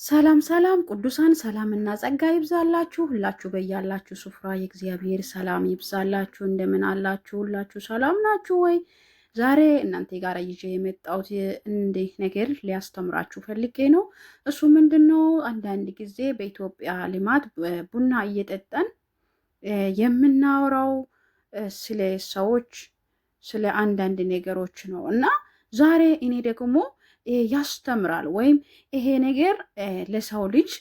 ሰላም ሰላም ቅዱሳን ሰላምና ጸጋ ይብዛላችሁ ሁላችሁ በያላችሁ ስፍራ የእግዚአብሔር ሰላም ይብዛላችሁ። እንደምን አላችሁ? ሁላችሁ ሰላም ናችሁ ወይ? ዛሬ እናንተ ጋር ይዤ የመጣሁት እንዲህ ነገር ሊያስተምራችሁ ፈልጌ ነው። እሱ ምንድነው? አንዳንድ ጊዜ በኢትዮጵያ ልማድ ቡና እየጠጣን የምናወራው ስለ ሰዎች ስለ አንዳንድ ነገሮች ነው እና ዛሬ እኔ ደግሞ ያስተምራል ወይም ይሄ ነገር ለሰው ልጅ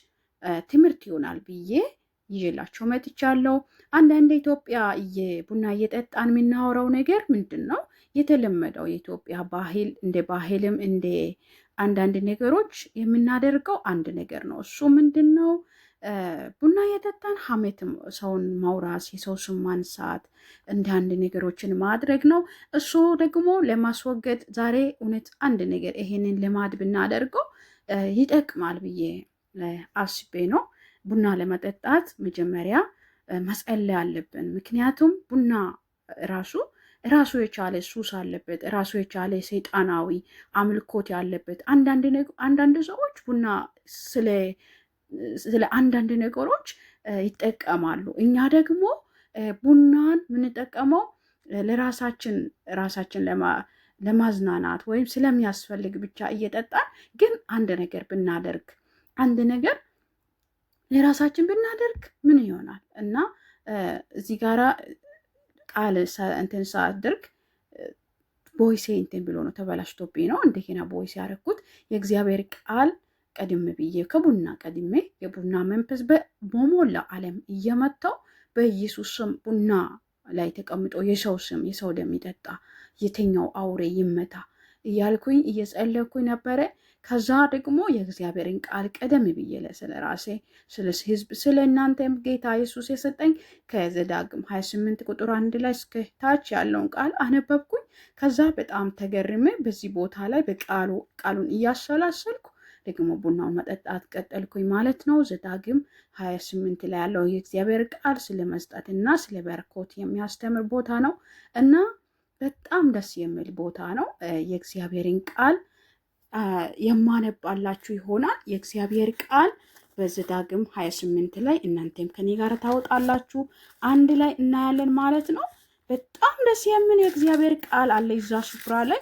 ትምህርት ይሆናል ብዬ ይዤላችሁ መጥቻለሁ። አንዳንድ ኢትዮጵያ ቡና እየጠጣን የምናወራው ነገር ምንድን ነው? የተለመደው የኢትዮጵያ ባህል እንደ ባህልም እንደ አንዳንድ ነገሮች የምናደርገው አንድ ነገር ነው። እሱ ምንድን ነው? ቡና እየጠጣን ሀሜትም ሰውን ማውራስ፣ የሰው ስም ማንሳት፣ እንደ አንድ ነገሮችን ማድረግ ነው። እሱ ደግሞ ለማስወገድ ዛሬ እውነት አንድ ነገር ይሄንን ልማድ ብናደርገው ይጠቅማል ብዬ አስቤ ነው። ቡና ለመጠጣት መጀመሪያ መጸለይ አለብን። ምክንያቱም ቡና ራሱ የቻለ ሱስ አለበት፣ ራሱ የቻለ ሰይጣናዊ አምልኮት ያለበት። አንዳንድ ሰዎች ቡና ስለ አንዳንድ ነገሮች ይጠቀማሉ። እኛ ደግሞ ቡናን የምንጠቀመው ራሳችን ለማዝናናት ወይም ስለሚያስፈልግ ብቻ እየጠጣን ግን አንድ ነገር ለራሳችን ብናደርግ ምን ይሆናል? እና እዚህ ጋራ ቃል እንትን ሳደርግ ቦይሴ እንትን ብሎ ነው ተበላሽቶብኝ ነው እንደገና ቦይሴ ያደረኩት። የእግዚአብሔር ቃል ቀድም ብዬ ከቡና ቀድሜ የቡና መንፈስ በሞላ ዓለም እየመታው በኢየሱስ ስም ቡና ላይ ተቀምጦ የሰው ደም ይጠጣ የተኛው አውሬ ይመታ እያልኩኝ እየጸለኩኝ ነበረ። ከዛ ደግሞ የእግዚአብሔርን ቃል ቀደም ብዬ ስለ ራሴ፣ ስለ ህዝብ፣ ስለ እናንተም ጌታ ኢየሱስ የሰጠኝ ከዘዳግም 28 ቁጥር 1 ላይ እስከ ታች ያለውን ቃል አነበብኩኝ። ከዛ በጣም ተገርሜ በዚህ ቦታ ላይ ቃሉን እያሰላሰልኩ ደግሞ ቡናውን መጠጣት ቀጠልኩኝ ማለት ነው። ዘዳግም 28 ላይ ያለው የእግዚአብሔር ቃል ስለ መስጠትና ስለ በረከት የሚያስተምር ቦታ ነው እና በጣም ደስ የሚል ቦታ ነው። የእግዚአብሔርን ቃል የማነባላችሁ ይሆናል። የእግዚአብሔር ቃል በዘዳግም 28 ላይ እናንተም ከኔ ጋር ታወጣላችሁ፣ አንድ ላይ እናያለን ማለት ነው። በጣም ደስ የሚል የእግዚአብሔር ቃል አለ እዛ ስፍራ ላይ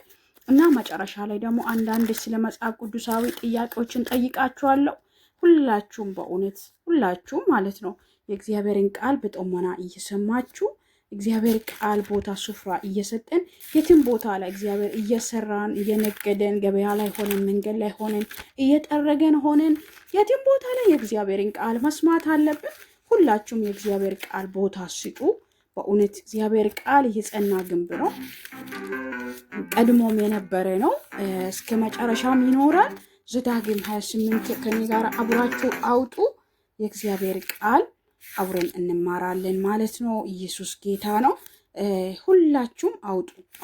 እና መጨረሻ ላይ ደግሞ አንዳንድ ስለ መጽሐፍ ቅዱሳዊ ጥያቄዎችን ጠይቃችኋለሁ። ሁላችሁም በእውነት ሁላችሁም ማለት ነው የእግዚአብሔርን ቃል በጥሞና እየሰማችሁ እግዚአብሔር ቃል ቦታ ስፍራ እየሰጠን የትም ቦታ ላይ እግዚአብሔር እየሰራን እየነገደን ገበያ ላይ ሆነን መንገድ ላይ ሆነን እየጠረገን ሆነን የትም ቦታ ላይ የእግዚአብሔርን ቃል መስማት አለብን። ሁላችሁም የእግዚአብሔር ቃል ቦታ ስጡ። በእውነት እግዚአብሔር ቃል የጸና ግንብ ነው። ቀድሞም የነበረ ነው፣ እስከ መጨረሻም ይኖራል። ዘዳግም 28 ከኔ ጋር አብራችሁ አውጡ። የእግዚአብሔር ቃል አብረን እንማራለን ማለት ነው። ኢየሱስ ጌታ ነው። ሁላችሁም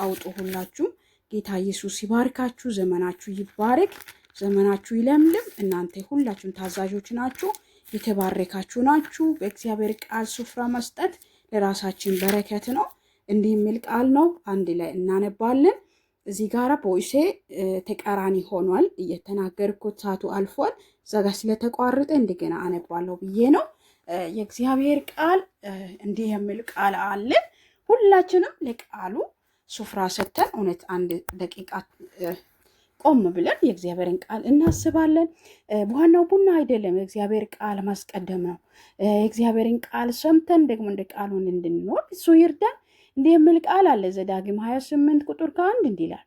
አውጡ። ሁላችሁም ጌታ ኢየሱስ ይባርካችሁ። ዘመናችሁ ይባረክ፣ ዘመናችሁ ይለምልም። እናንተ ሁላችሁም ታዛዦች ናችሁ፣ የተባረካችሁ ናችሁ። በእግዚአብሔር ቃል ስፍራ መስጠት ለራሳችን በረከት ነው። እንዲህ የሚል ቃል ነው። አንድ ላይ እናነባለን። እዚህ ጋራ ቦይሴ ተቃራኒ ሆኗል። እየተናገርኩት ሰዓቱ አልፏል። ዘጋ ስለተቋረጠ እንደገና አነባለሁ ብዬ ነው። የእግዚአብሔር ቃል እንዲህ የሚል ቃል አለ። ሁላችንም ለቃሉ ስፍራ ሰጥተን እውነት አንድ ደቂቃ ቆም ብለን የእግዚአብሔርን ቃል እናስባለን። ዋናው ቡና አይደለም፣ የእግዚአብሔር ቃል ማስቀደም ነው። የእግዚአብሔርን ቃል ሰምተን ደግሞ እንደ ቃሉን እንድንኖር እሱ ይርዳን። እንዲህ የሚል ቃል አለ ዘዳግም 28 ቁጥር 1 እንዲህ ይላል፣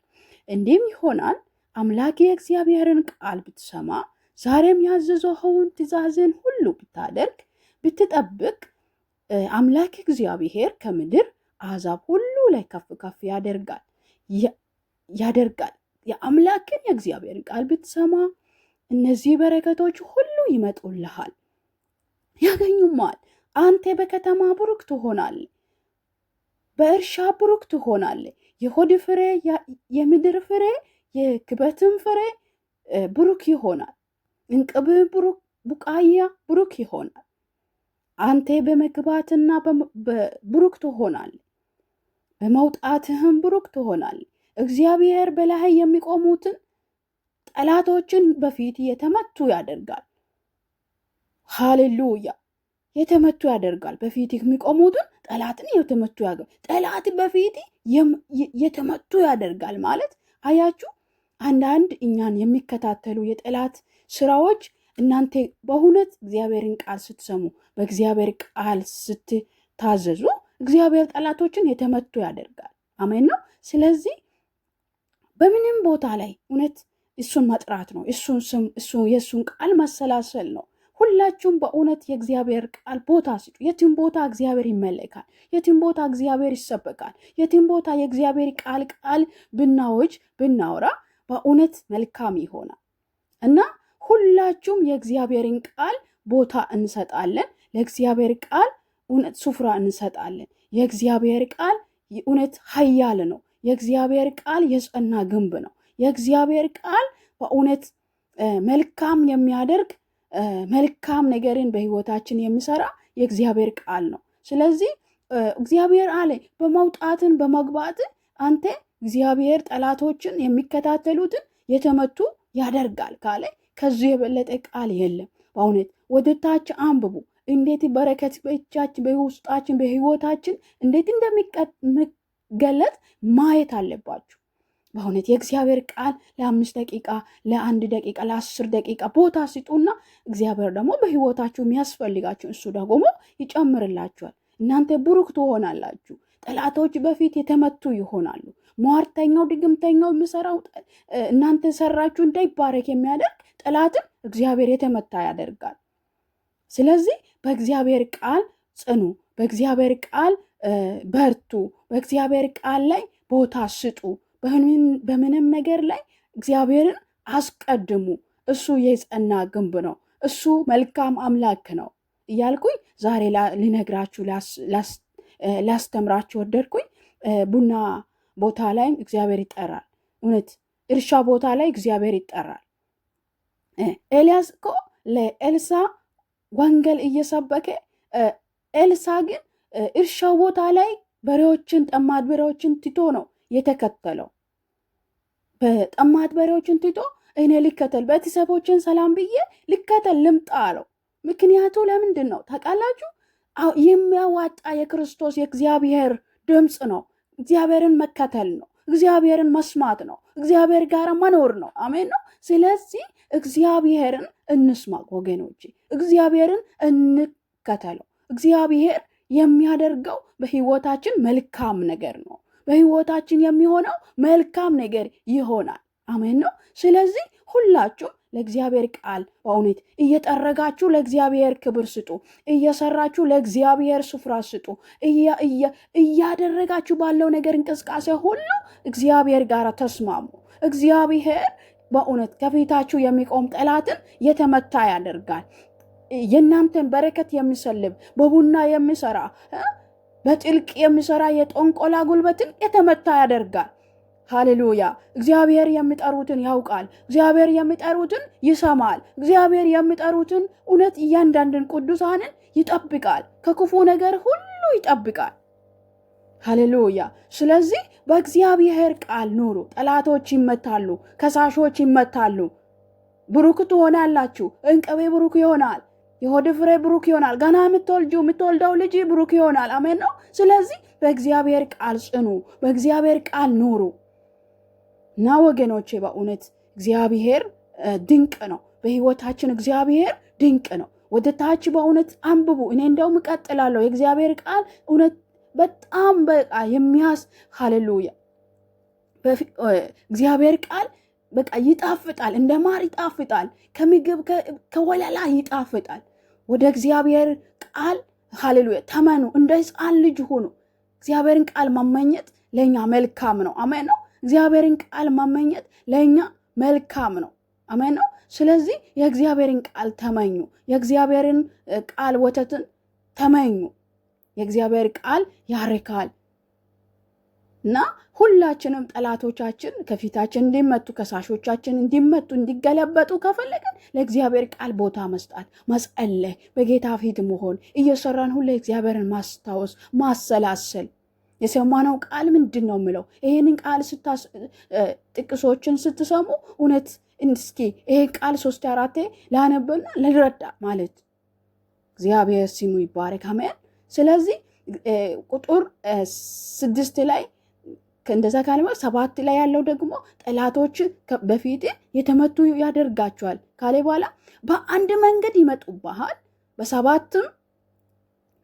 እንዲህም ይሆናል አምላክ የእግዚአብሔርን ቃል ብትሰማ ዛሬም ያዘዘውን ትእዛዝን ሁሉ ብታደርግ ብትጠብቅ አምላክ እግዚአብሔር ከምድር አሕዛብ ሁሉ ላይ ከፍ ከፍ ያደርጋል። የአምላክን የእግዚአብሔርን ቃል ብትሰማ እነዚህ በረከቶች ሁሉ ይመጡልሃል፣ ያገኙማል። አንተ በከተማ ብሩክ ትሆናለህ፣ በእርሻ ብሩክ ትሆናለህ። የሆድ ፍሬ፣ የምድር ፍሬ፣ የክበትም ፍሬ ብሩክ ይሆናል። እንቅብህ ቡቃያ ብሩክ ይሆናል። አንተ በመግባትና ብሩክ ትሆናለህ፣ በመውጣትህም ብሩክ ትሆናለህ። እግዚአብሔር በላይ የሚቆሙትን ጠላቶችን በፊት የተመቱ ያደርጋል። ሃሌሉያ የተመቱ ያደርጋል። በፊት የሚቆሙትን ጠላትን የተመቱ ያደርጋል። ጠላት በፊት የተመቱ ያደርጋል ማለት አያችሁ። አንዳንድ እኛን የሚከታተሉ የጠላት ስራዎች እናንተ በእውነት እግዚአብሔርን ቃል ስትሰሙ፣ በእግዚአብሔር ቃል ስትታዘዙ እግዚአብሔር ጠላቶችን የተመቱ ያደርጋል። አሜን ነው። ስለዚህ በምንም ቦታ ላይ እውነት እሱን መጥራት ነው። እሱን ስም የእሱን ቃል ማሰላሰል ነው። ሁላችሁም በእውነት የእግዚአብሔር ቃል ቦታ ስጡ። የትም ቦታ እግዚአብሔር ይመለካል። የትም ቦታ እግዚአብሔር ይሰበካል። የትም ቦታ የእግዚአብሔር ቃል ብናወጅ ብናወራ በእውነት መልካም ይሆናል እና ሁላችሁም የእግዚአብሔርን ቃል ቦታ እንሰጣለን። ለእግዚአብሔር ቃል እውነት ስፍራ እንሰጣለን። የእግዚአብሔር ቃል እውነት ኃያል ነው። የእግዚአብሔር ቃል የጸና ግንብ ነው። የእግዚአብሔር ቃል በእውነት መልካም የሚያደርግ መልካም ነገርን በህይወታችን የሚሰራ የእግዚአብሔር ቃል ነው። ስለዚህ እግዚአብሔር አለ በመውጣትን በመግባት አንተ እግዚአብሔር ጠላቶችን የሚከታተሉትን የተመቱ ያደርጋል ካለ ከዚህ የበለጠ ቃል የለም። በእውነት ወደ ታች አንብቡ። እንዴት በረከት በእጃችን በውስጣችን በህይወታችን እንዴት እንደሚገለጥ ማየት አለባችሁ። በእውነት የእግዚአብሔር ቃል ለ5 ደቂቃ ለ1 ደቂቃ ለ10 ደቂቃ ቦታ ስጡና እግዚአብሔር ደግሞ በህይወታችሁ የሚያስፈልጋችሁ እሱ ደግሞ ይጨምርላችኋል። እናንተ ብሩክ ትሆናላችሁ። ጠላቶች በፊት የተመቱ ይሆናሉ። ሟርተኛው ድግምተኛው የሚሰራው እናንተ ሰራችሁ እንዳይባረክ የሚያደርግ ጠላትን እግዚአብሔር የተመታ ያደርጋል። ስለዚህ በእግዚአብሔር ቃል ጽኑ፣ በእግዚአብሔር ቃል በርቱ፣ በእግዚአብሔር ቃል ላይ ቦታ ስጡ። በምንም ነገር ላይ እግዚአብሔርን አስቀድሙ። እሱ የጸና ግንብ ነው። እሱ መልካም አምላክ ነው እያልኩኝ ዛሬ ልነግራችሁ ላስተምራችሁ ወደድኩኝ። ቡና ቦታ ላይ እግዚአብሔር ይጠራል። እውነት እርሻ ቦታ ላይ እግዚአብሔር ይጠራል። ኤልያስ እኮ ለኤልሳ ወንጌል እየሰበከ ኤልሳ ግን እርሻ ቦታ ላይ በሬዎችን ጠማድ በሬዎችን ትቶ ነው የተከተለው። በጠማድ በሬዎችን ትቶ እኔ ልከተል ቤተሰቦችን ሰላም ብዬ ልከተል ልምጣ አለው። ምክንያቱ ለምንድን ነው ታውቃላችሁ? የሚያዋጣ የክርስቶስ የእግዚአብሔር ድምፅ ነው። እግዚአብሔርን መከተል ነው። እግዚአብሔርን መስማት ነው። እግዚአብሔር ጋር መኖር ነው። አሜን ነው። ስለዚህ እግዚአብሔርን እንስማ ወገኖቼ፣ እግዚአብሔርን እንከተለው። እግዚአብሔር የሚያደርገው በህይወታችን መልካም ነገር ነው። በህይወታችን የሚሆነው መልካም ነገር ይሆናል። አሜን ነው። ስለዚህ ሁላችሁም ለእግዚአብሔር ቃል በእውነት እየጠረጋችሁ ለእግዚአብሔር ክብር ስጡ። እየሰራችሁ ለእግዚአብሔር ስፍራ ስጡ። እያደረጋችሁ ባለው ነገር እንቅስቃሴ ሁሉ እግዚአብሔር ጋር ተስማሙ። እግዚአብሔር በእውነት ከፊታችሁ የሚቆም ጠላትን የተመታ ያደርጋል። የእናንተን በረከት የሚሰልብ በቡና የሚሰራ በጥልቅ የሚሰራ የጠንቆላ ጉልበትን የተመታ ያደርጋል። ሃሌሉያ። እግዚአብሔር የሚጠሩትን ያውቃል። እግዚአብሔር የሚጠሩትን ይሰማል። እግዚአብሔር የሚጠሩትን እውነት እያንዳንድን ቅዱሳንን ይጠብቃል። ከክፉ ነገር ሁሉ ይጠብቃል። ሃሌሉያ። ስለዚህ በእግዚአብሔር ቃል ኑሩ። ጠላቶች ይመታሉ፣ ከሳሾች ይመታሉ። ብሩክ ትሆናላችሁ። እንቅቤ ብሩክ ይሆናል። የሆድ ፍሬ ብሩክ ይሆናል። ገና የምትወልደው ልጅ ብሩክ ይሆናል። አሜን ነው። ስለዚህ በእግዚአብሔር ቃል ጽኑ፣ በእግዚአብሔር ቃል ኑሩ እና ወገኖቼ በእውነት እግዚአብሔር ድንቅ ነው። በህይወታችን እግዚአብሔር ድንቅ ነው። ወደ ታች በእውነት አንብቡ። እኔ እንደውም እቀጥላለሁ። የእግዚአብሔር ቃል እውነት በጣም በቃ ሃሌሉያ። እግዚአብሔር ቃል በቃ ይጣፍጣል፣ እንደ ማር ይጣፍጣል፣ ከምግብ ከወለላ ይጣፍጣል። ወደ እግዚአብሔር ቃል ሃሌሉያ ተመኑ፣ እንደ ሕፃን ልጅ ሁኑ። እግዚአብሔርን ቃል ማመኘት ለኛ መልካም ነው። አሜን ነው። እግዚአብሔርን ቃል ማመኘት ለኛ መልካም ነው። አሜን ነው። ስለዚህ የእግዚአብሔርን ቃል ተመኙ። የእግዚአብሔርን ቃል ወተትን ተመኙ። የእግዚአብሔር ቃል ያረካል እና ሁላችንም ጠላቶቻችን ከፊታችን እንዲመቱ፣ ከሳሾቻችን እንዲመቱ፣ እንዲገለበጡ ከፈለገን ለእግዚአብሔር ቃል ቦታ መስጣት፣ መጸለይ፣ በጌታ ፊት መሆን፣ እየሰራን ሁሉ እግዚአብሔርን ማስታወስ፣ ማሰላሰል። የሰማነው ቃል ምንድን ነው የሚለው? ይህንን ቃል ጥቅሶችን ስትሰሙ እውነት እስኪ ይሄ ቃል 3-4 ላነበና ልረዳ ማለት እግዚአብሔር ስሙ ይባረክ። አሜን። ስለዚህ ቁጥር 6 ላይ እንደዛ ካለ 7 ላይ ያለው ደግሞ ጠላቶች በፊት የተመቱ ያደርጋቸዋል ካለ በኋላ በአንድ መንገድ ይመጡብሃል፣ በሰባትም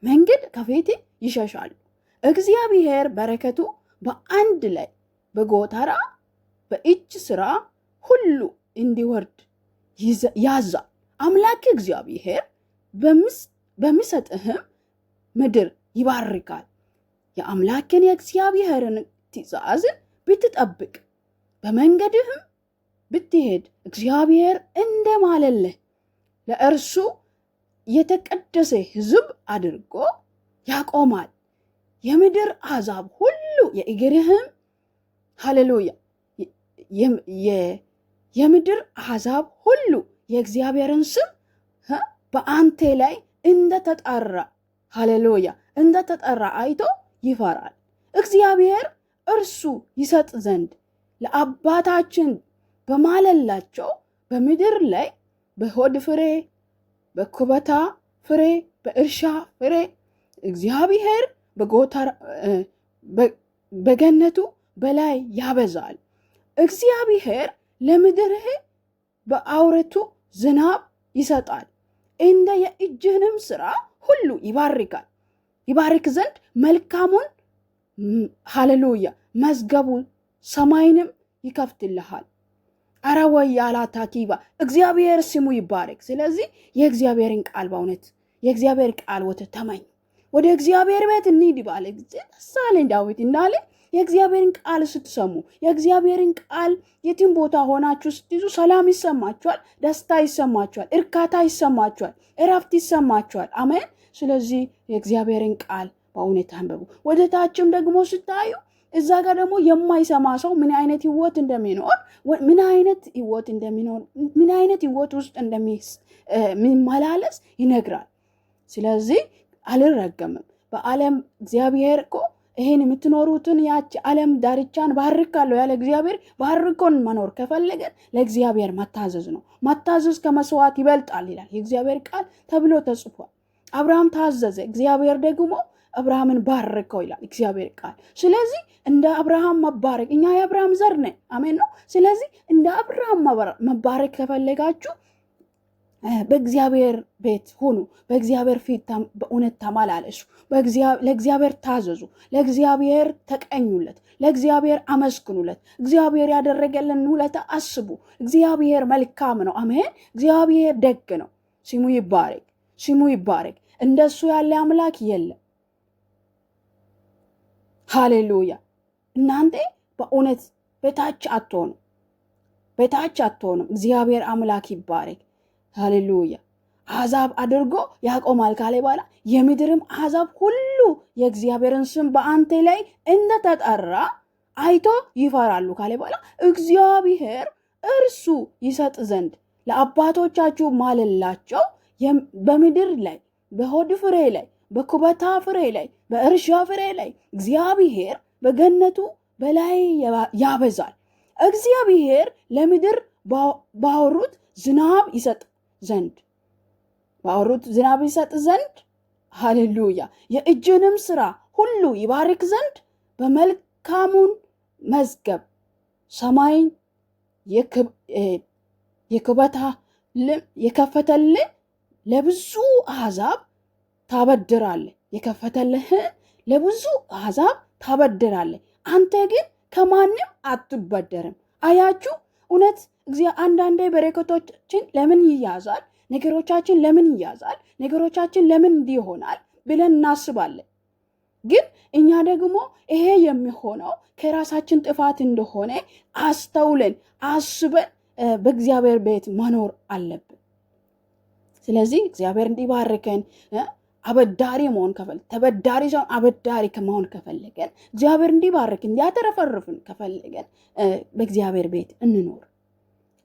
መንገድ ከፊት ይሸሻሉ። እግዚአብሔር በረከቱ በአንድ ላይ በጎተራ በእጅ ስራ ሁሉ እንዲወርድ ያዛል። አምላክ እግዚአብሔር በሚሰጥህም ምድር ይባርካል። የአምላክን የእግዚአብሔርን ትእዛዝን ብትጠብቅ በመንገድህም ብትሄድ እግዚአብሔር እንደማለልህ ለእርሱ የተቀደሰ ሕዝብ አድርጎ ያቆማል። የምድር አሕዛብ ሁሉ የእግርህም ሃሌሉያ የምድር አሕዛብ ሁሉ የእግዚአብሔርን ስም በአንተ ላይ እንደተጠራ ሃሌሉያ እንደተጠራ አይቶ ይፈራል። እግዚአብሔር እርሱ ይሰጥ ዘንድ ለአባታችን በማለላቸው በምድር ላይ በሆድ ፍሬ፣ በኩበታ ፍሬ፣ በእርሻ ፍሬ እግዚአብሔር በገነቱ በላይ ያበዛል። እግዚአብሔር ለምድርህ በአውረቱ ዝናብ ይሰጣል፣ እንደ የእጅህንም ስራ ሁሉ ይባርክ ዘንድ መልካሙን ሃሌሉያ መዝገቡ ሰማይንም ይከፍትልሃል። አረ ወይ ያላታኪባ እግዚአብሔር ስሙ ይባረክ። ስለዚህ የእግዚአብሔርን ቃል በእውነት የእግዚአብሔር ቃል ተመኝ። ወደ እግዚአብሔር ቤት እንሂድ ባለ ጊዜ ሳለን ዳዊት እንዳለ የእግዚአብሔርን ቃል ስትሰሙ የእግዚአብሔርን ቃል የትም ቦታ ሆናችሁ ስትይዙ ሰላም ይሰማችኋል፣ ደስታ ይሰማችኋል፣ እርካታ ይሰማችኋል፣ እረፍት ይሰማችኋል። አሜን። ስለዚህ የእግዚአብሔርን ቃል በእውነት አንብቡ። ወደ ታችም ደግሞ ስታዩ እዛ ጋር ደግሞ የማይሰማ ሰው ምን አይነት ህይወት እንደሚኖር ምን አይነት ህይወት ውስጥ እንደሚመላለስ ይነግራል። ስለዚህ አልረገምም በዓለም እግዚአብሔር እኮ ይሄን የምትኖሩትን ያቺ ዓለም ዳርቻን ባርካለሁ ያለ እግዚአብሔር ባርኮን መኖር ከፈለገን ለእግዚአብሔር መታዘዝ ነው። መታዘዝ ከመስዋዕት ይበልጣል ይላል የእግዚአብሔር ቃል ተብሎ ተጽፏል። አብርሃም ታዘዘ፣ እግዚአብሔር ደግሞ አብርሃምን ባረከው ይላል እግዚአብሔር ቃል። ስለዚህ እንደ አብርሃም መባረክ እኛ የአብርሃም ዘር ነን። አሜን ነው። ስለዚህ እንደ አብርሃም መባረክ ከፈለጋችሁ በእግዚአብሔር ቤት ሁኑ፣ በእግዚአብሔር ፊት በእውነት ተመላለሱ፣ ለእግዚአብሔር ታዘዙ፣ ለእግዚአብሔር ተቀኙለት፣ ለእግዚአብሔር አመስግኑለት፣ እግዚአብሔር ያደረገልን ውለታ አስቡ። እግዚአብሔር መልካም ነው። አሜን። እግዚአብሔር ደግ ነው። ስሙ ይባረክ፣ ስሙ ይባረክ። እንደሱ ያለ አምላክ የለም። ሃሌሉያ። እናንተ በእውነት በታች አትሆኑም። እግዚአብሔር አምላክ ይባረክ። ሃሌሉያ። አሕዛብ አድርጎ ያቆማል ካለ በኋላ የምድርም አሕዛብ ሁሉ የእግዚአብሔርን ስም በአንተ ላይ እንደተጠራ አይቶ ይፈራሉ ካለ በኋላ እግዚአብሔር እርሱ ይሰጥ ዘንድ ለአባቶቻችሁ ማለላቸው በምድር ላይ በሆድ ፍሬ ላይ በኩበታ ፍሬ ላይ በእርሻ ፍሬ ላይ እግዚአብሔር በገነቱ በላይ ያበዛል። እግዚአብሔር ለምድር ባወሩት ዝናብ ይሰጥ ዘንድ ሃሌሉያ የእጅንም ስራ ሁሉ ይባርክ ዘንድ በመልካሙን መዝገብ ሰማይን የከፈተልህ ለብዙ አሕዛብ ታበድራለህ። የከፈተልህ ለብዙ አሕዛብ ታበድራለህ። አንተ ግን ከማንም አትበደርም። አያችሁ እውነት አንዳንዴ በረከቶቻችን ለምን ይያዛል? ነገሮቻችን ለምን ይያዛል? ነገሮቻችን ለምን እንዲሆናል ብለን እናስባለን። ግን እኛ ደግሞ ይሄ የሚሆነው ከራሳችን ጥፋት እንደሆነ አስተውለን አስበን በእግዚአብሔር ቤት መኖር አለብን። ስለዚህ እግዚአብሔር እንዲባርከን አበዳሪ መሆን ተበዳሪ ሰው አበዳሪ ከመሆን ከፈለገን እግዚአብሔር እንዲባርከን እንዲያተረፈርፍን ከፈለገን በእግዚአብሔር ቤት እንኖር።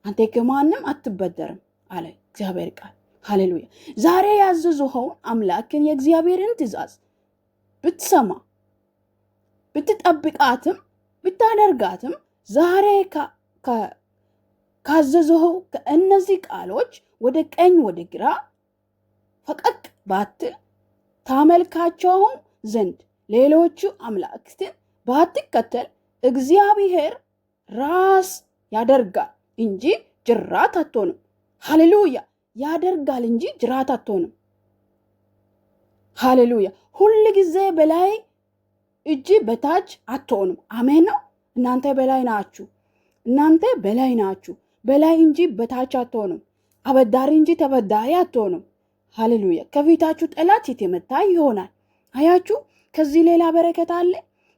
አንተ ከማንም አትበደርም አለ እግዚአብሔር ቃል። ሃሌሉያ። ዛሬ ያዘዝኸውን አምላክን የእግዚአብሔርን ትእዛዝ ብትሰማ ብትጠብቃትም ብታደርጋትም ዛሬ ካዘዝኸው ከእነዚህ ቃሎች ወደ ቀኝ ወደ ግራ ፈቀቅ ባትል ታመልካቸውም ዘንድ ሌሎቹ አምላክትን ባትከተል እግዚአብሔር ራስ ያደርጋል እንጂ ጅራት አትሆንም። ሃሌሉያ! ያደርጋል እንጂ ጅራት አትሆንም። ሃሌሉያ! ሁል ጊዜ በላይ እጅ በታች አትሆንም። አሜን ነው። እናንተ በላይ ናችሁ። እናንተ በላይ ናችሁ። በላይ እንጂ በታች አትሆንም። አበዳሪ እንጂ ተበዳሪ አትሆንም። ሃሌሉያ! ከፊታችሁ ጠላት የተመታ ይሆናል። አያችሁ? ከዚህ ሌላ በረከት አለ።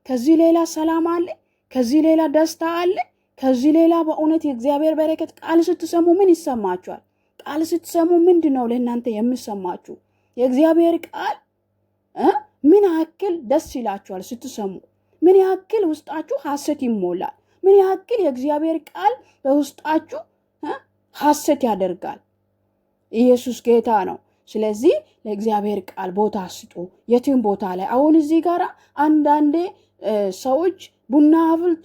ከዚህ ሌላ ሰላም አለ። ከዚህ ሌላ ደስታ አለ። ከዚህ ሌላ በእውነት የእግዚአብሔር በረከት ቃል ስትሰሙ ምን ይሰማችኋል? ቃል ስትሰሙ ምንድነው ለእናንተ የሚሰማችሁ? የእግዚአብሔር ቃል ምን ያክል ደስ ይላችኋል ስትሰሙ? ምን ያክል ውስጣችሁ ሐሴት ይሞላል? ምን ያክል የእግዚአብሔር ቃል በውስጣችሁ ሐሴት ያደርጋል? ኢየሱስ ጌታ ነው። ስለዚህ ለእግዚአብሔር ቃል ቦታ ስጡ። የትም ቦታ ላይ አሁን እዚህ ጋር አንዳንዴ ሰዎች ቡና አፍልቶ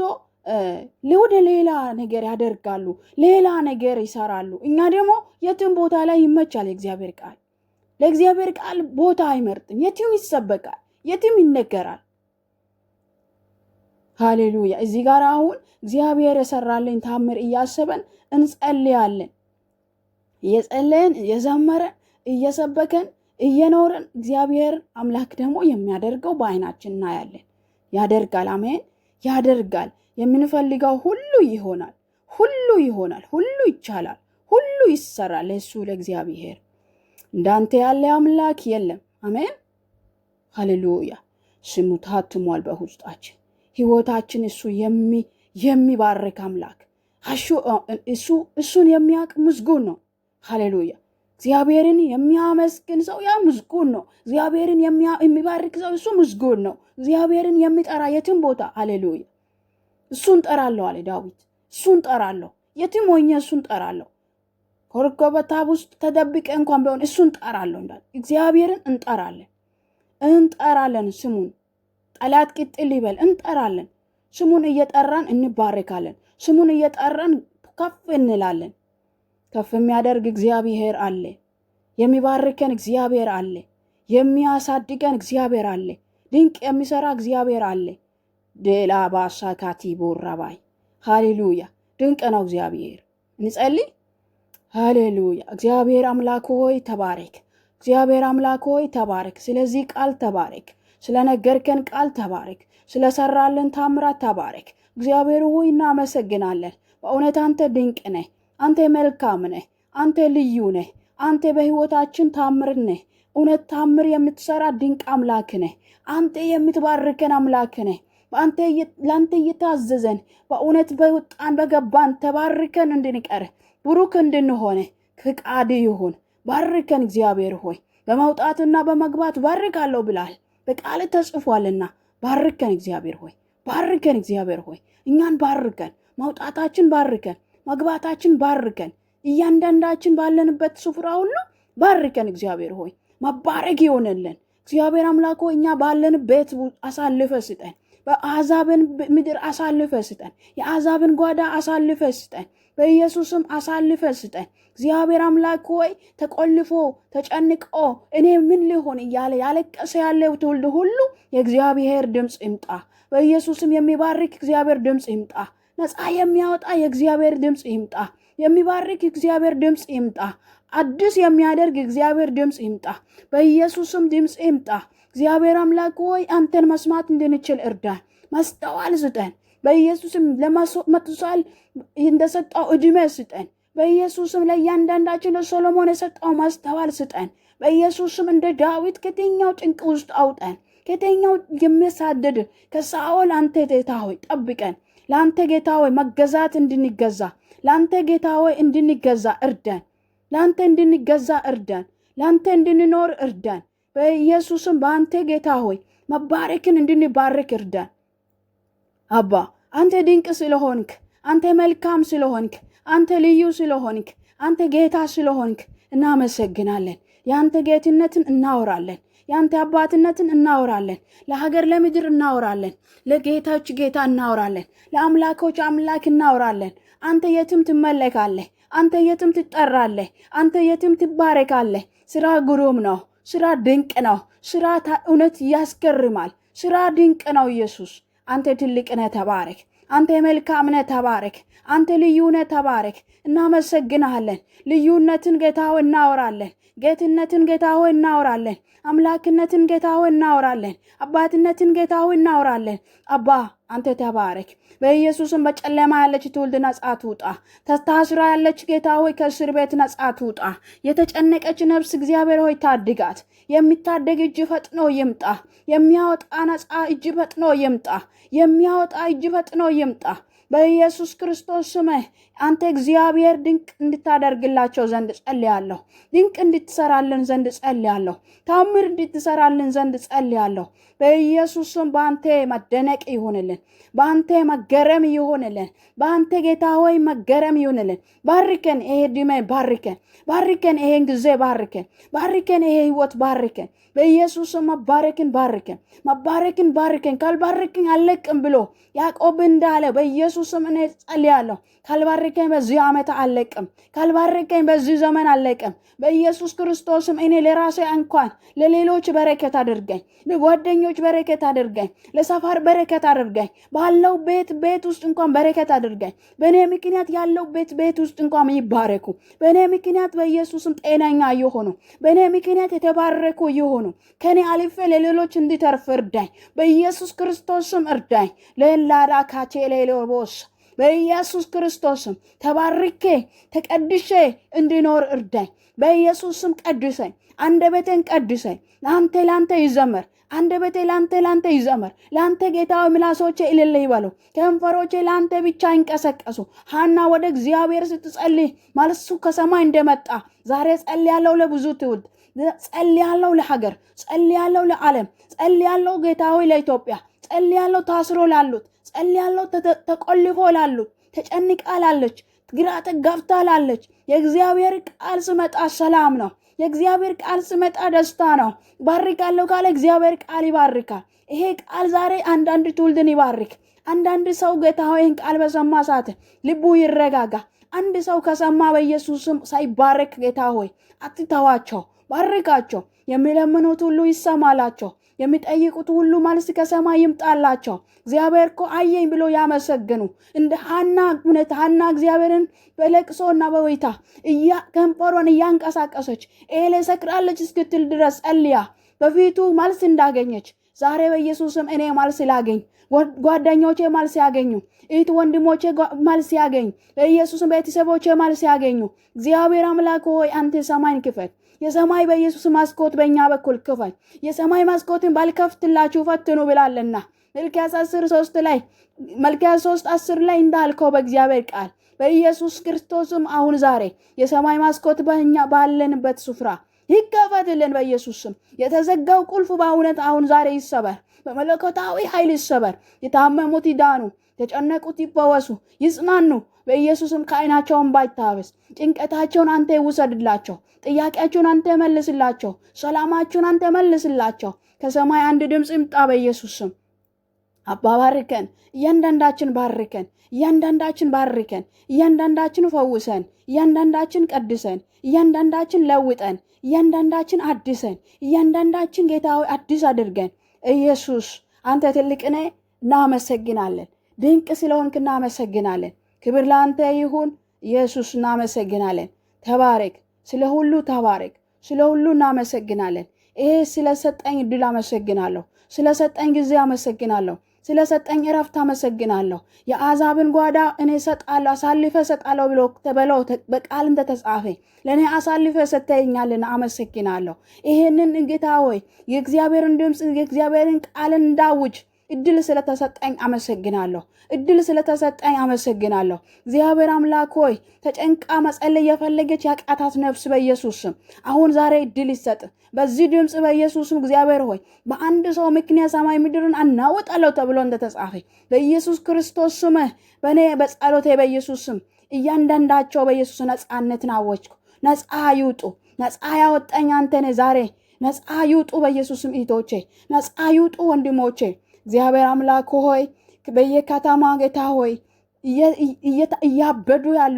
ወደ ሌላ ነገር ያደርጋሉ፣ ሌላ ነገር ይሰራሉ። እኛ ደግሞ የትም ቦታ ላይ ይመቻል የእግዚአብሔር ቃል። ለእግዚአብሔር ቃል ቦታ አይመርጥም። የትም ይሰበካል፣ የትም ይነገራል። ሃሌሉያ! እዚህ ጋር አሁን እግዚአብሔር የሰራልን ታምር እያሰበን እንጸልያለን። እየጸለየን እየዘመረን እየሰበከን እየኖረን እግዚአብሔር አምላክ ደግሞ የሚያደርገው በአይናችን እናያለን። ያደርጋል። አሜን። ያደርጋል። የምንፈልገው ሁሉ ይሆናል። ሁሉ ይሆናል። ሁሉ ይቻላል። ሁሉ ይሰራል። ለእሱ ለእግዚአብሔር እንዳንተ ያለ አምላክ የለም። አሜን። ሃሌሉያ! ስሙ ታትሟል በውስጣችን። ህይወታችን እሱ የሚባርክ አምላክ እሱን የሚያውቅ ምስጉን ነው። ሃሌሉያ! እግዚአብሔርን የሚያመስግን ሰው ያ ምስጉን ነው። እግዚአብሔርን የሚባርክ ሰው እሱ ምስጉን ነው። እግዚአብሔርን የሚጠራ የትም ቦታ ሃሌሉያ! እሱን ጠራለሁ አለ ዳዊት። እሱን ጠራለሁ፣ የትም ሆኜ እሱን ጠራለሁ። ኮረኮበታ ውስጥ ተደብቀ እንኳን ቢሆን እሱን ጠራለሁ እንዳለ እግዚአብሔርን እንጠራለን። ስሙን ጠላት ቅጥል ይበል፣ እንጠራለን። ስሙን እየጠራን እንባረካለን። ስሙን እየጠራን ከፍ እንላለን። ከፍ የሚያደርግ እግዚአብሔር አለ። የሚባርከን እግዚአብሔር አለ። የሚያሳድገን እግዚአብሔር አለ። ድንቅ የሚሰራ እግዚአብሔር አለ። ዴላ ባሳካቲ ቦራባይ ሃሌሉያ! ድንቅ ነው እግዚአብሔር። እንጸልይ። ሃሌሉያ! እግዚአብሔር አምላክ ሆይ ተባረክ። እግዚአብሔር አምላክ ሆይ ተባረክ። ስለዚህ ቃል ተባረክ። ስለነገርከን ቃል ተባረክ። ስለሰራልን ታምራት ተባረክ። እግዚአብሔር ሆይ እናመሰግናለን። በእውነት አንተ ድንቅ ነህ። አንተ መልካም ነህ። አንተ ልዩ ነህ። አንተ በህይወታችን ታምር ነህ። እውነት ታምር የምትሰራ ድንቅ አምላክ ነህ። አንተ የምትባርከን አምላክ ነህ። ለአንተ እየታዘዘን በእውነት በወጣን በገባን ተባርከን እንድንቀር ብሩክ እንድንሆነ ፍቃድ ይሁን። ባርከን እግዚአብሔር ሆይ። በመውጣትና በመግባት ባርካለሁ ብላል በቃል ተጽፏልና ባርከን እግዚአብሔር ሆይ። ባርከን እግዚአብሔር ሆይ። እኛን ባርከን፣ መውጣታችን ባርከን፣ መግባታችን ባርከን፣ እያንዳንዳችን ባለንበት ስፍራ ሁሉ ባርከን እግዚአብሔር ሆይ። መባረክ ይሆንልን እግዚአብሔር አምላክ ሆይ። እኛ ባለንበት አሳልፈ ስጠን። በአሕዛብን ምድር አሳልፈ ስጠን። የአሕዛብን ጓዳ አሳልፈ ስጠን። በኢየሱስም አሳልፈ ስጠን እግዚአብሔር አምላክ ሆይ። ተቆልፎ ተጨንቆ እኔ ምን ልሆን እያለ ያለቀሰ ያለው ትውልድ ሁሉ የእግዚአብሔር ድምፅ ይምጣ። በኢየሱስም የሚባርክ እግዚአብሔር ድምፅ ይምጣ። ነፃ የሚያወጣ የእግዚአብሔር ድምፅ ይምጣ። የሚባርክ እግዚአብሔር ድምፅ ይምጣ። አዲስ የሚያደርግ እግዚአብሔር ድምፅ ይምጣ። በኢየሱስም ድምፅ ይምጣ። እግዚአብሔር አምላክ ሆይ አንተን መስማት እንድንችል እርዳን። ማስተዋል ስጠን። በኢየሱስም ለማስተዋል እንደሰጠው ዕድሜ ስጠን። በኢየሱስም ለእያንዳንዳችን ለሶሎሞን የሰጠው ማስተዋል ስጠን። በኢየሱስም እንደ ዳዊት ከየትኛው ጭንቅ ውስጥ አውጠን። ከየትኛው የሚያሳድድ ከሳኦል አንተ ጌታ ሆይ ጠብቀን። ለአንተ ጌታ ሆይ መገዛት እንድንገዛ፣ ለአንተ ጌታ ሆይ እንድንገዛ እርዳን። ለአንተ እንድንገዛ እርዳን። ለአንተ እንድንኖር እርዳን። በኢየሱስም በአንተ ጌታ ሆይ መባረክን እንድንባረክ እርዳን። አባ አንተ ድንቅ ስለሆንክ፣ አንተ መልካም ስለሆንክ፣ አንተ ልዩ ስለሆንክ፣ አንተ ጌታ ስለሆንክ እናመሰግናለን። የአንተ ጌትነትን እናወራለን። የአንተ አባትነትን እናወራለን። ለሀገር ለምድር እናወራለን። ለጌታዎች ጌታ እናወራለን። ለአምላኮች አምላክ እናወራለን። አንተ የትም ትመለካለህ። አንተ የትም ትጠራለህ። አንተ የትም ትባረካለህ። ስራ ግሩም ነው። ስራ ድንቅ ነው። ስራ እውነት ያስገርማል። ስራ ድንቅ ነው። ኢየሱስ አንተ ትልቅ ነህ፣ ተባረክ። አንተ መልካም ነህ፣ ተባረክ። አንተ ልዩ ነህ፣ ተባረክ። እናመሰግናለን። ልዩነትን ጌታ ሆይ እናወራለን። ጌትነትን ጌታ ሆይ እናወራለን። አምላክነትን ጌታ ሆይ እናወራለን። አባትነትን ጌታ ሆይ እናወራለን። አባ አንተ ተባረክ። በኢየሱስም በጨለማ ያለች ትውልድ ነጻ ትውጣ። ታስራ ያለች ጌታ ሆይ ከእስር ቤት ነጻ ትውጣ። የተጨነቀች ነፍስ እግዚአብሔር ሆይ ታድጋት። የሚታደግ እጅ ፈጥኖ ይምጣ። የሚያወጣ ነጻ እጅ ፈጥኖ ይምጣ። የሚያወጣ እጅ ፈጥኖ ይምጣ። በኢየሱስ ክርስቶስ ስም አንተ እግዚአብሔር ድንቅ እንድታደርግላቸው ዘንድ ጸልያለሁ። ድንቅ እንድትሰራልን ዘንድ ጸልያለሁ። ታምር እንድትሰራልን ዘንድ ጸልያለሁ። በኢየሱስ ስም በአንተ መደነቅ ይሁንልን። በአንተ መገረም ይሁንልን። በአንተ ጌታ ሆይ መገረም ይሁንልን። ባርከን፣ ይሄ ዕድሜ ባርከን። ባርከን፣ ይሄን ጊዜ ባርከን። ባርከን፣ ይሄ ህይወት ባርከን። በኢየሱስ ስም መባረክን ባርከን። መባረክን ባርከን። ካልባረክን አለቅም ብሎ ያዕቆብ እንዳለ በኢየሱስ ስም እኔ ጸልያለሁ። ካልባረከኝ በዚህ ዓመት አለቅም። ካልባረከኝ በዚህ ዘመን አለቅም። በኢየሱስ ክርስቶስም እኔ ለራሴ እንኳን ለሌሎች በረከት አድርገኝ። ለጓደኞች በረከት አድርገኝ። ለሰፈር በረከት አድርገኝ። ባለው ቤት ውስጥ እንኳን በረከት አድርገኝ። በእኔ ምክንያት ያለው ቤት ውስጥ እንኳን ይባረኩ። በእኔ ምክንያት በኢየሱስም ጤነኛ ይሆኑ። በእኔ ምክንያት የተባረኩ ይሆኑ። ከኔ አልፌ ለሌሎች እንዲተርፍ እርዳኝ። በኢየሱስ ክርስቶስም እርዳኝ። ለላዳ ካቼ ሌሎቦስ በኢየሱስ ክርስቶስም ተባርኬ ተቀድሼ እንድኖር እርዳኝ። በኢየሱስም ቀድሰኝ። አንደበቴን ቀድሰኝ። ለአንተ ይዘመር። አንደበቴ ለአንተ ይዘመር። ለአንተ ጌታዊ ምላሶቼ እልል ይበሉ። ከንፈሮቼ ለአንተ ብቻ ይንቀሰቀሱ። ሐና ወደ እግዚአብሔር ስትጸልይ መልሱ ከሰማይ እንደመጣ ዛሬ ጸልያለሁ። ለብዙ ትውልድ ጸልያለሁ። ለሀገር ጸልያለሁ። ለዓለም ጸልያለሁ። ጌታዊ ለኢትዮጵያ ጸልያለሁ። ታስሮ ላሉት ጸልያለሁ። ተቆልፎ ላሉት ተጨንቃ ላለች ግራ ተጋብታ ላለች የእግዚአብሔር ቃል ስመጣ ሰላም ነው። የእግዚአብሔር ቃል ስመጣ ደስታ ነው። ባርካለሁ ካለ እግዚአብሔር ቃል ይባርካል። ይሄ ቃል ዛሬ አንዳንድ ትውልድን ይባርክ። አንዳንድ ሰው ጌታ ሆይ ይህን ቃል በሰማ ሰዓት ልቡ ይረጋጋ። አንድ ሰው ከሰማ በኢየሱስም ሳይባረክ ጌታ ሆይ አትተዋቸው፣ ባርካቸው። የሚለምኑት ሁሉ ይሰማላቸው። የሚጠይቁት ሁሉ መልስ ከሰማይ ይምጣላቸው። እግዚአብሔር እኮ አየኝ ብሎ ያመሰግኑ። እንደ ሐና እውነት ሐና እግዚአብሔርን በለቅሶና በወይታ ከንፈሯን እያንቀሳቀሰች ኤሌ ሰክራለች እስክትል ድረስ ጸልያ በፊቱ መልስ እንዳገኘች ዛሬ በኢየሱስም እኔ መልስ ላገኝ፣ ጓደኞቼ መልስ ያገኙ፣ እህት ወንድሞቼ መልስ ያገኙ፣ በኢየሱስም ቤተሰቦቼ መልስ ያገኙ። እግዚአብሔር አምላክ ሆይ አንተ ሰማይን ክፈት። የሰማይ በኢየሱስ መስኮት በእኛ በኩል ክፈት። የሰማይ መስኮትን ባልከፍትላችሁ ፈትኑ ብላለና ሚልክያስ 10:3 ላይ ሚልክያስ 3:10 ላይ እንዳልከው በእግዚአብሔር ቃል በኢየሱስ ክርስቶስም አሁን ዛሬ የሰማይ መስኮት በእኛ ባለንበት ስፍራ ይከፈትልን በኢየሱስ ስም። የተዘጋው ቁልፍ በእውነት አሁን ዛሬ ይሰበር፣ በመለኮታዊ ኃይል ይሰበር። የታመሙት ይዳኑ፣ የተጨነቁት ይፈወሱ፣ ይጽናኑ። በኢየሱስም ከዓይናቸውን ባይታበስ ጭንቀታቸውን አንተ ውሰድላቸው። ጥያቄያቸውን አንተ መልስላቸው። ሰላማቸውን አንተ መልስላቸው። ከሰማይ አንድ ድምጽ ይምጣ በኢየሱስ ስም። አባ ባርከን፣ እያንዳንዳችን ባርከን፣ እያንዳንዳችን ባርከን፣ እያንዳንዳችን ፈውሰን፣ እያንዳንዳችን ቀድሰን፣ እያንዳንዳችን ለውጠን፣ እያንዳንዳችን አድሰን፣ እያንዳንዳችን ጌታ ሆይ አዲስ አድርገን። ኢየሱስ አንተ ትልቅ ነህ፣ እናመሰግናለን። ድንቅ ስለሆንክ እናመሰግናለን። ክብር ለአንተ ይሁን ኢየሱስ፣ እናመሰግናለን። ተባረክ፣ ስለ ሁሉ ተባረክ፣ ስለ ሁሉ እናመሰግናለን። ይሄ ስለሰጠኝ እድል አመሰግናለሁ። ስለሰጠኝ ጊዜ አመሰግናለሁ። ስለሰጠኝ እረፍት አመሰግናለሁ። የአሕዛብን ጓዳ እኔ ሰጣለሁ፣ አሳልፈ ሰጣለሁ ብሎ ተበለው በቃል እንደተጻፈ ለእኔ አሳልፈ ሰጥተኛልና አመሰግናለሁ። ይሄንን ጌታ ሆይ የእግዚአብሔርን ድምፅ የእግዚአብሔርን ቃልን እንዳውጅ እድል ስለተሰጠኝ አመሰግናለሁ። እድል ስለተሰጠኝ አመሰግናለሁ። እግዚአብሔር አምላክ ሆይ ተጨንቃ መጸለይ የፈለገች ያቃታት ነፍስ በኢየሱስ ስም አሁን ዛሬ እድል ይሰጥ። በዚህ ድምጽ በኢየሱስ ስም እግዚአብሔር ሆይ በአንድ ሰው ምክንያት ሰማይ ምድርን አናወጣለሁ ተብሎ እንደተጻፈ በኢየሱስ ክርስቶስ ስም በእኔ በጸሎቴ በኢየሱስ ስም እያንዳንዳቸው በኢየሱስ ነጻነትን አወጅኩ። ነጻ ይውጡ። ነጻ ያወጣኝ አንተ ነህ። ዛሬ ነጻ ይውጡ በኢየሱስ ስም እህቶቼ፣ ነጻ ይውጡ ወንድሞቼ። እግዚአብሔር አምላክ ሆይ በየከተማ ጌታ ሆይ እያበዱ ያሉ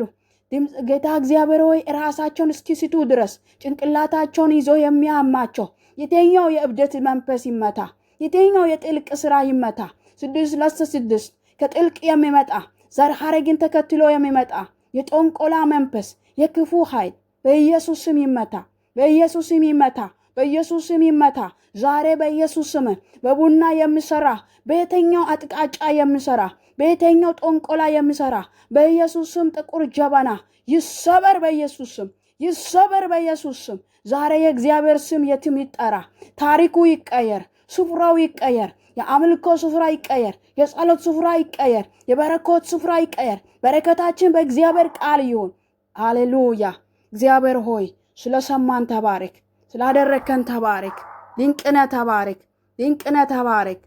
ጌታ እግዚአብሔር ሆይ ራሳቸውን እስኪስቱ ድረስ ጭንቅላታቸውን ይዞ የሚያማቸው የትኛው የእብደት መንፈስ ይመታ። የትኛው የጥልቅ ስራ ይመታ። 6 ከጥልቅ የሚመጣ ዘር ሐረግን ተከትሎ የሚመጣ የጦንቆላ መንፈስ የክፉ ኃይል በኢየሱስ ስም ይመታ። በኢየሱስ ስም ይመታ። በኢየሱስ ስም ይመታ። ዛሬ በኢየሱስ ስም በቡና የሚሰራ በየትኛው አጥቃጫ የሚሰራ በየትኛው ጦንቆላ የሚሰራ በኢየሱስ ስም ጥቁር ጀበና ይሰበር። በኢየሱስ ስም ይሰበር። በኢየሱስ ስም ዛሬ የእግዚአብሔር ስም የትም ይጠራ። ታሪኩ ይቀየር። ስፍራው ይቀየር። የአምልኮ ስፍራ ይቀየር። የጸሎት ስፍራ ይቀየር። የበረከት ስፍራ ይቀየር። በረከታችን በእግዚአብሔር ቃል ይሁን። ሃሌሉያ። እግዚአብሔር ሆይ ስለሰማን ተባረክ። ስላደረከን ተባረክ። ድንቅነ ተባረክ። ድንቅነ ተባረክ።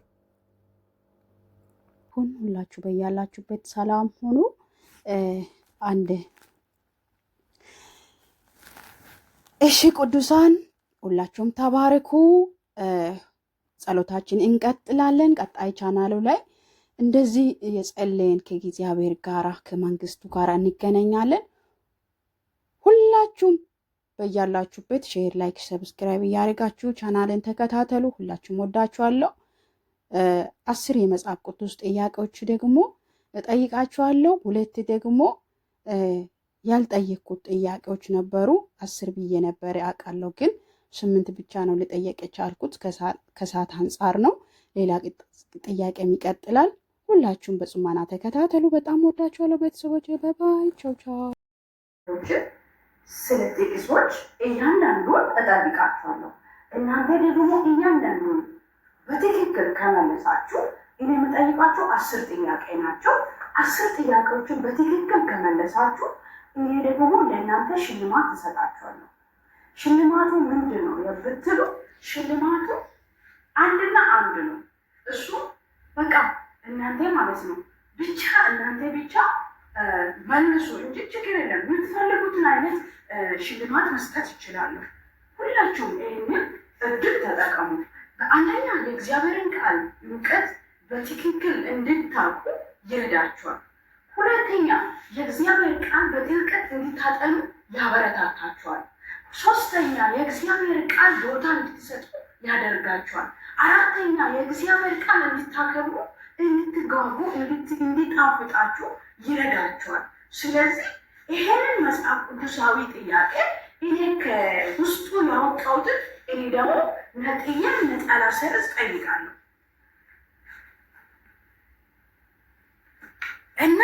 ሁላችሁ በያላችሁበት ሰላም ሁኑ። እሺ ቅዱሳን ሁላችሁም ተባረኩ። ጸሎታችን እንቀጥላለን። ቀጣይ ቻናሉ ላይ እንደዚህ የጸለየን ከእግዚአብሔር ጋራ ከመንግስቱ ጋራ እንገናኛለን። ሁላችሁም በያላችሁበት ሼር፣ ላይክ፣ ሰብስክራይብ እያደረጋችሁ ቻናልን ተከታተሉ። ሁላችሁም ወዳችኋለሁ። 10 የመጽሐፍ ቅዱስ ጥያቄዎች ደግሞ እጠይቃችኋለሁ። 2 ደግሞ ያልጠየቅኩት ጥያቄዎች ነበሩ። 10 ብዬ ነበር አውቃለሁ፣ ግን 8 ብቻ ነው ልጠየቅ የቻልኩት ከሰዓት አንጻር ነው። ሌላ ጥያቄም ይቀጥላል። ሁላችሁም በጽሞና ተከታተሉ። በጣም ወዳችኋለሁ ቤተሰቦች። ባይ ቻው ቻው። ስለ ጥቅሶች እያንዳንዱን እጠይቃችኋለሁ። እናንተ ደግሞ እያንዳንዱን በትክክል ከመለሳችሁ እኔ የምጠይቃችሁ 10 ጥያቄ ናቸው። 10 ጥያቄዎችን በትክክል ከመለሳችሁ እኔ ደግሞ ለእናንተ ሽልማት እሰጣችኋለሁ። ሽልማቱ ምንድን ነው የብትሉ፣ ሽልማቱ አንድና አንድ ነው። እሱ በቃ እናንተ ማለት ነው ብቻ እናንተ ብቻ መልሱ እንጂ ችግር የለም። የምትፈልጉትን አይነት ሽልማት መስጠት ይችላለሁ። ሁላችሁም ይህንን እድል ተጠቀሙ። በአንደኛ የእግዚአብሔርን ቃል እውቀት በትክክል እንድታውቁ ይረዳችኋል። ሁለተኛ የእግዚአብሔር ቃል በጥልቀት እንድታጠኑ ያበረታታችኋል። ሶስተኛ የእግዚአብሔር ቃል ቦታ እንድትሰጡ ያደርጋችኋል። አራተኛ የእግዚአብሔር ቃል እንድታከብሩ፣ እንድትጓጉ፣ እንዲጣፍጣችሁ ይረዳችኋል። ስለዚህ ይሄንን መጽሐፍ ቅዱሳዊ ጥያቄ እኔ ከውስጡ ያወጣሁትን እኔ ደግሞ ነጥዬ ነጠላ ሰርዝ ጠይቃለሁ እና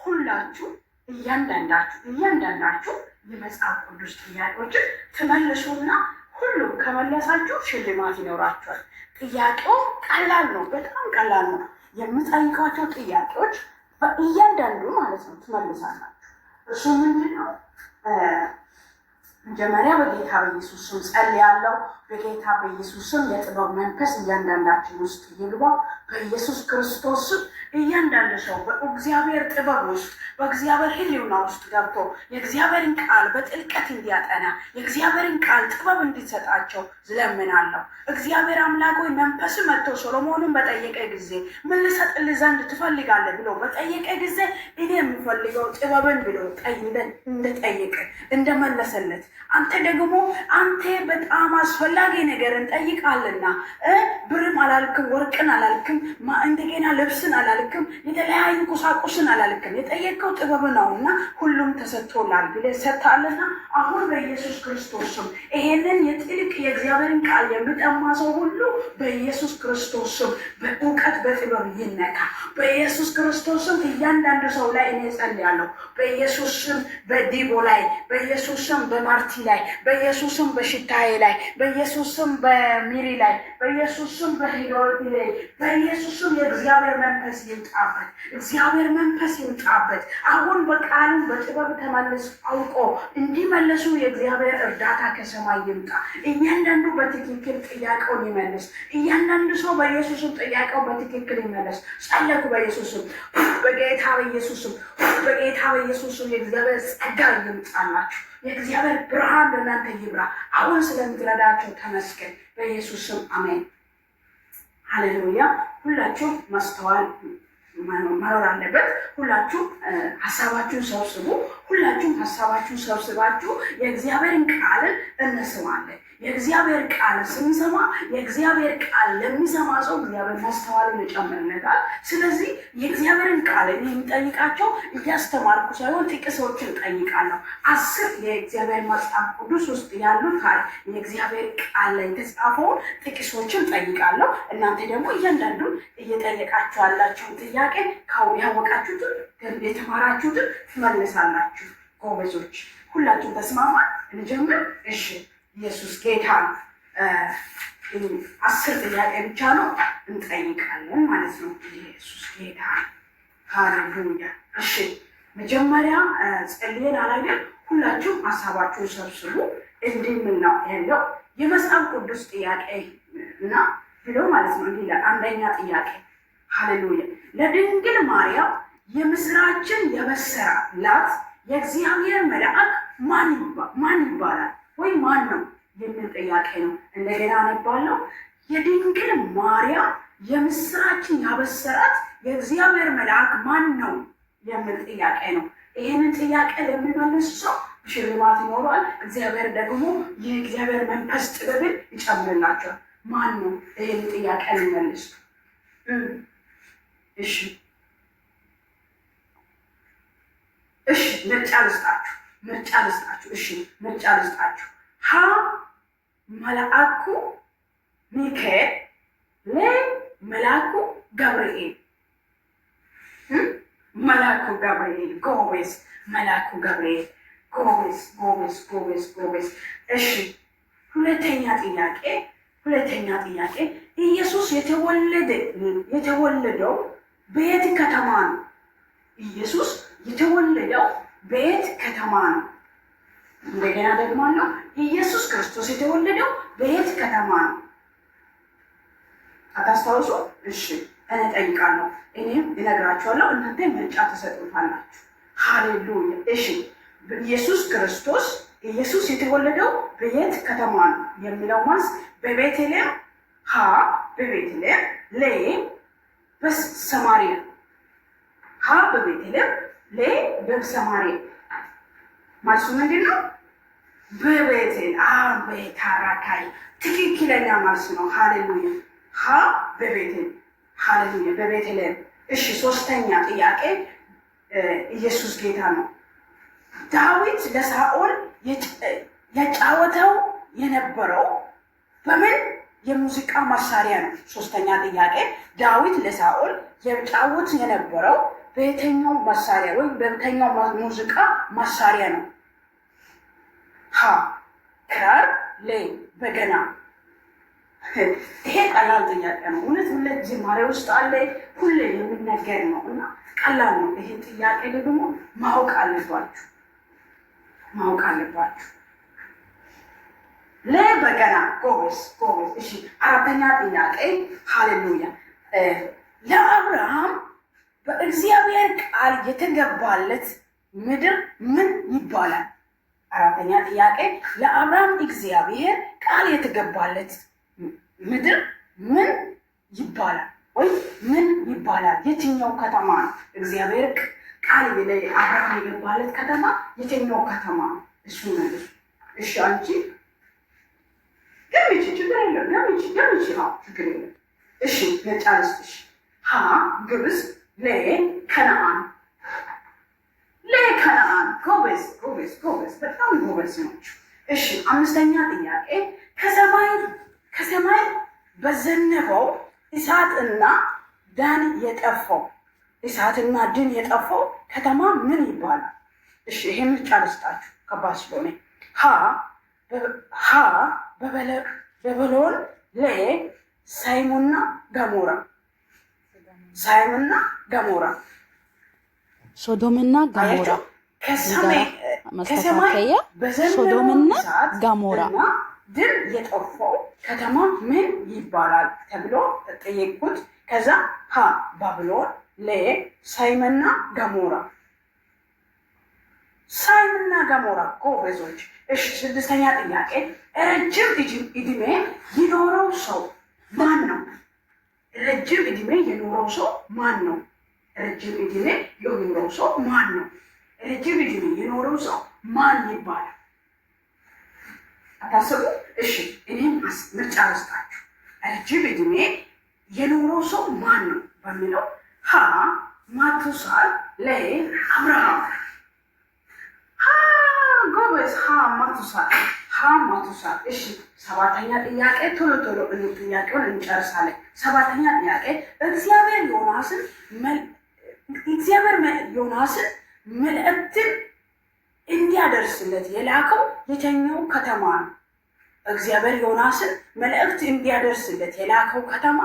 ሁላችሁ እያንዳንዳችሁ የመጽሐፍ ቅዱስ ጥያቄዎችን ትመልሱና ሁሉም ከመለሳችሁ ሽልማት ይኖራችኋል። ጥያቄው ቀላል ነው፣ በጣም ቀላል ነው። የምጠይቃቸው ጥያቄዎች በእያንዳንዱ ማለት ነው ትመልሳላችሁ። እሱ ምንድን ነው? መጀመሪያ በጌታ በኢየሱስ ስም ጸልያለሁ። በጌታ በኢየሱስ ስም የጥበብ መንፈስ እያንዳንዳችን ውስጥ ይግባ። በኢየሱስ ክርስቶስ ስም እያንዳንዱ ሰው በእግዚአብሔር ጥበብ ውስጥ በእግዚአብሔር ሕልውና ውስጥ ገብቶ የእግዚአብሔርን ቃል በጥልቀት እንዲያጠና የእግዚአብሔርን ቃል ጥበብ እንዲሰጣቸው ዝለምናለሁ። እግዚአብሔር አምላክ ሆይ መንፈስ መጥቶ ሶሎሞንን በጠየቀ ጊዜ ምን ልሰጥልህ ዘንድ ትፈልጋለህ ብሎ በጠየቀ ጊዜ እኔ የምፈልገው ጥበብን ብሎ እንደጠየቀ እንደመለሰለት አንተ ደግሞ አንተ በጣም አስፈላጊ ነገርን ጠይቃልና ብርም አላልክም፣ ወርቅን አላልክም፣ እንደገና ልብስን አላልክም፣ የተለያዩ ቁሳቁስን አላልክም። የጠየቀው ጥበብ ነውና ሁሉም ተሰጥቶላል ብለህ ሰጥተሃልና አሁን በኢየሱስ ክርስቶስ ስም ይሄንን የጥልቅ የእግዚአብሔርን ቃል የሚጠማ ሰው ሁሉ በኢየሱስ ክርስቶስ ስም በእውቀት በጥበብ ይነካ። በኢየሱስ ክርስቶስ ስም እያንዳንዱ ሰው ላይ እኔ ጸልያለሁ። በኢየሱስ ስም በዲቦ ላይ፣ በኢየሱስ ስም በማርቲ ላይ፣ በኢየሱስ ስም በሽታዬ ላይ፣ በኢየሱስ ስም በሚሪ ላይ፣ በኢየሱስ ስም በህይወት ላይ፣ በኢየሱስ ስም የእግዚአብሔር መንፈስ ይምጣበት። እግዚአብሔር መንፈስ ይምጣበት። አሁን በቃሉ በጥበብ ተመልስ አውቆ እንዲመለሱ የእግዚአብሔር እርዳታ ከሰማይ ይምጣ። እያንዳንዱ በትክክል ጥያቄውን ይመልስ። እያንዳንዱ ሰው በኢየሱስም ጥያቄው በትክክል ይመለስ። ጸለይኩ በኢየሱስም፣ በጌታ በኢየሱስም፣ በጌታ በኢየሱስም የእግዚአብሔር ጸጋ ይምጣላችሁ። የእግዚአብሔር ብርሃን በእናንተ ይብራ። አሁን ስለምትረዳቸው ተመስገን። በኢየሱስም አሜን። ሃሌሉያ። ሁላችሁ ማስተዋል መኖር አለበት። ሁላችሁ ሀሳባችሁን ሰብስቡ። ሁላችሁም ሀሳባችሁን ሰብስባችሁ የእግዚአብሔርን ቃልን እንስማለን። የእግዚአብሔር ቃል ስንሰማ የእግዚአብሔር ቃል ለሚሰማ ሰው እግዚአብሔር ማስተዋልን ይጨምርለታል። ስለዚህ የእግዚአብሔርን ቃል እኔ የሚጠይቃቸው እያስተማርኩ ሳይሆን ጥቅሶችን ጠይቃለሁ። 10 የእግዚአብሔር መጽሐፍ ቅዱስ ውስጥ ያሉት የእግዚአብሔር ቃል ላይ የተጻፈውን ጥቅሶችን ጠይቃለሁ። እናንተ ደግሞ እያንዳንዱን እየጠየቃችሁ ያላችሁን ጥያቄ ያወቃችሁትን የተማራችሁትን ትመልሳላችሁ። ጎበዞች ሁላችሁም ተስማማን? እንጀምር። እሺ ኢየሱስ ጌታ 10 ጥያቄ ብቻ ነው እንጠይቃለን ማለት ነው። ኢየሱስ ጌታ ሃሌሉያ። እሺ መጀመሪያ ጸልየን አላየን። ሁላችሁም ሀሳባችሁን ሰብስቡ። እንዲምን ነው ያለው የመጽሐፍ ቅዱስ ጥያቄ እና ብሎ ማለት ነው። እንዲህ አንደኛ ጥያቄ ሃሌሉያ። ለድንግል ማርያም የምስራችን የበሰረላት የእግዚአብሔር መልአክ ማን ይባላል ወይ ማን ነው የሚል ጥያቄ ነው። እንደገና አነባለሁ። የድንግል ማርያም የምስራችን ያበሰራት የእግዚአብሔር መልአክ ማን ነው የሚል ጥያቄ ነው። ይህንን ጥያቄ ለሚመልስ ሰው ሽልማት ይኖረዋል። እግዚአብሔር ደግሞ የእግዚአብሔር መንፈስ ጥበብን ይጨምርላቸዋል። ማን ነው ይህን ጥያቄ የሚመልስ? እሺ ምርጫ ልስጣችሁ። እሺ ምርጫ ልስጣችሁ። ሀ መልአኩ ሚካኤል፣ ለ መልአኩ ገብርኤል። መልአኩ ገብርኤል ጎበዝ። መልአኩ ገብርኤል ጎበዝ። እሺ ሁለተኛ ጥያቄ ኢየሱስ የተወለደው በየት ከተማ ነው? ኢየሱስ የተወለደው በየት ከተማ ነው? እንደገና ደግሞ ነው ኢየሱስ ክርስቶስ የተወለደው በየት ከተማ ነው? አታስታውሱ? እሺ እኔ ጠይቃለሁ፣ እኔም እነግራችኋለሁ፣ እናንተ ምርጫ ተሰጡታላችሁ። ሃሌሉያ። እሺ ኢየሱስ የተወለደው በየት ከተማ ነው የሚለው መልስ በቤተልሔም፣ ሀ በቤተልሔም፣ ለ በሰማርያ። ሀ በቤተልሔም፣ ለ በሰማርያ። መልሱ ምንድን ነው? በቤቴል። አቤት አራካይ ትክክለኛ መልስ ነው። ሃሌሉያ። ሀ በቤቴል። ሃሌሉያ በቤተልሔም። እሺ ሶስተኛ ጥያቄ ኢየሱስ ጌታ ነው። ዳዊት ለሳኦል የጫወተው የነበረው በምን የሙዚቃ መሳሪያ ነው? ሶስተኛ ጥያቄ ዳዊት ለሳኦል የጫወት የነበረው በየትኛው መሳሪያ ወይም በየትኛው ሙዚቃ መሳሪያ ነው? ሀ ክራር፣ ለ በገና። ይሄ ቀላል ጥያቄ ነው። እውነት ዝማሬ ውስጥ አለ፣ ሁሌ የሚነገር ነው እና ቀላል ነው። ይሄ ጥያቄ ደግሞ ማወቅ አለባችሁ። ለበገና ጎበዝ። እሺ አራተኛ ጥያቄ ሃሌሉያ። ለአብርሃም በእግዚአብሔር ቃል የተገባለት ምድር ምን ይባላል? አራተኛ ጥያቄ ለአብርሃም እግዚአብሔር ቃል የተገባለት ምድር ምን ይባላል ወይ ምን ይባላል? የትኛው ከተማ ነው? እግዚአብሔር ቃል ለአብርሃም የገባለት ከተማ የትኛው ከተማ ነው? እሱ መልሱ። እሺ አንቺ ገምቺ፣ ችግር የለም ገምቺ። ችግር የለም። እሺ ለጫልስሽ ሀ ግብፅ፣ ለ ከነአን። ጎበዝ በጣም ጎበዝ ናቸው። እሺ አምስተኛ ጥያቄ ከሰማይ በዘነበው እሳትና ድን የጠፋው ከተማ ምን ይባላል? እሺ ይሄን ብቻ ልስጣችሁ ከባድ ስለሆነ ሀ በበሎን፣ ለ ሳይሙና ገሞራ። ሶዶምና ገሞራ ከሰማይ ሶዶምና ገሞራ ድል የጠፋው ከተማ ምን ይባላል ተብሎ ተጠየቁት። ከዛ ሀ ባቢሎን፣ ለ ሳይምና ገሞራ። ጎበዞች። እሺ ስድስተኛ ጥያቄ ረጅም እድሜ የኖረው ሰው ማን ነው? ረጅም እድሜ የኖረው ሰው ማን ነው? ረጅም እድሜ የኖረው ሰው ማን ይባላል? አታስቡ። እሺ እኔም ምርጫ ልስጣችሁ። ረጅም ዕድሜ የኖረው ሰው ማን ነው በሚለው ሀ ማቱሳል፣ ለ አብርሃም። ጎበዝ። ሀ ማቱሳል። እሺ ሰባተኛ ጥያቄ ቶሎ ቶሎ ጥያቄውን እንጨርሳለን። ሰባተኛ ጥያቄ እግዚአብሔር ዮናስን መልእክትን እንዲያደርስለት የላከው የትኛው ከተማ ነው? እግዚአብሔር ዮናስን መልእክት እንዲያደርስለት የላከው ከተማ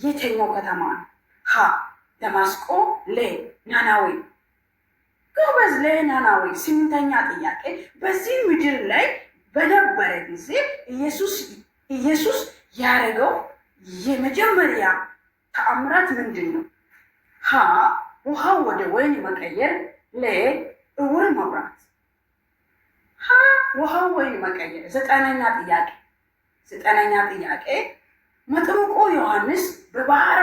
የትኛው ከተማ ነው? ሀ ደማስቆ፣ ለ ናናዌ። ጎበዝ። ለናናዌ። ስምንተኛ ጥያቄ በዚህ ምድር ላይ በነበረ ጊዜ ኢየሱስ ያደረገው የመጀመሪያ ተአምራት ምንድን ነው? ሀ ውሃው ወደ ወይን መቀየር፣ ለ እውር መብራት። ሀ ውሃው ወይን መቀየር። ዘጠነኛ ጥያቄ መጥምቁ ዮሐንስ በባህረ